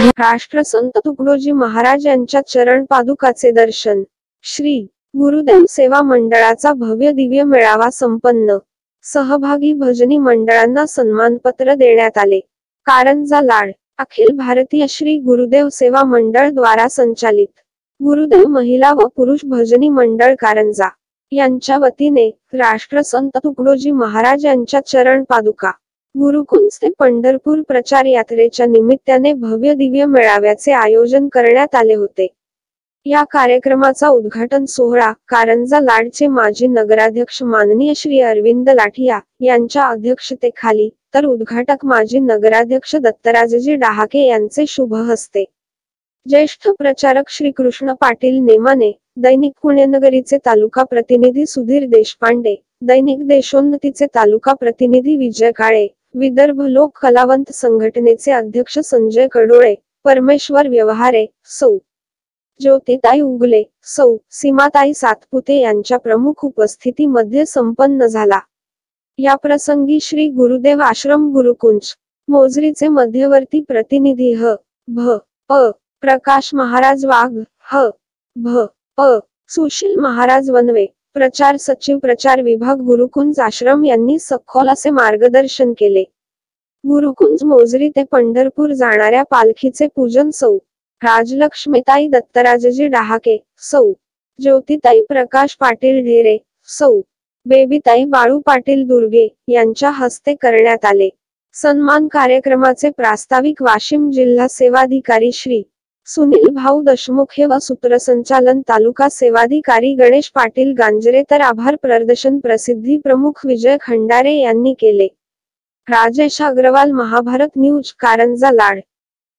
राष्ट्रसंत तुकडोजी महाराज यांच्या चरण पादुकाचे दर्शन. श्री गुरुदेव सेवा मंडळाचा भव्य दिव्य मेळावा संपन्न. सहभागी भजनी मंडळांना सन्मानपत्र देण्यात आले. कारंजा लाड. अखिल भारतीय श्री गुरुदेव सेवा मंडळ द्वारा संचालित गुरुदेव महिला व पुरुष भजनी मंडळ कारंजा यांच्या वतीने राष्ट्रसंत तुकडोजी महाराज यांच्या चरण पादुका गुरुकुंज ते पंढरपूर प्रचार यात्रेच्या निमित्ताने भव्य दिव्य मेळाव्याचे आयोजन करण्यात आले होते. या कार्यक्रमाचा उद्घाटन सोहळा कारंजा लाडचे माजी नगराध्यक्ष माननीय श्री अरविंद लाठिया यांच्या अध्यक्षतेखाली तर उद्घाटक माजी नगराध्यक्ष दत्तराजजी डहाके यांचे शुभ हस्ते. ज्येष्ठ प्रचारक श्री कृष्ण पाटील नेमाने, दैनिक पुण्यनगरीचे तालुका प्रतिनिधी सुधीर देशपांडे, दैनिक देशोन्नतीचे तालुका प्रतिनिधी विजय काळे, विदर्भ लोक कलावंत संघटनेचे अध्यक्ष संजय कडोळे, परमेश्वर व्यवहारे, सौ ज्योतिताई उगले, सौ सीमाताई सातपुते यांच्या प्रमुख उपस्थितीमध्ये संपन्न झाला. या प्रसंगी श्री गुरुदेव आश्रम गुरुकुंज मोजरीचे मध्यवर्ती प्रतिनिधी भा प्रकाश महाराज वाघ, भा सुशील महाराज वनवे, प्रचार सचिव प्रचार विभाग गुरुकुंज आश्रम यांनी सखोल असे मार्गदर्शन केले. गुरुकुंज मोजरी ते पंढरपूर जाणाऱ्या पालखीचे पूजन सौ राजलक्ष्मीताई दत्तराजजी डहाके, सौ ज्योतिताई प्रकाश पाटील ढेरे, सौ बेबीताई बाळू पाटील दुर्गे यांच्या हस्ते करण्यात आले. सन्मान कार्यक्रमाचे प्रास्ताविक वाशिम जिल्हा सेवाधिकारी श्री सुनील भाऊ देशमुख व सूत्रसंचालन तालुका सेवाधिकारी गणेश पाटील गांजरे तर आभार प्रदर्शन प्रसिद्धी प्रमुख विजय खंडारे यांनी केले. राजेश अग्रवाल, महाभारत न्यूज, कारंजा लाड.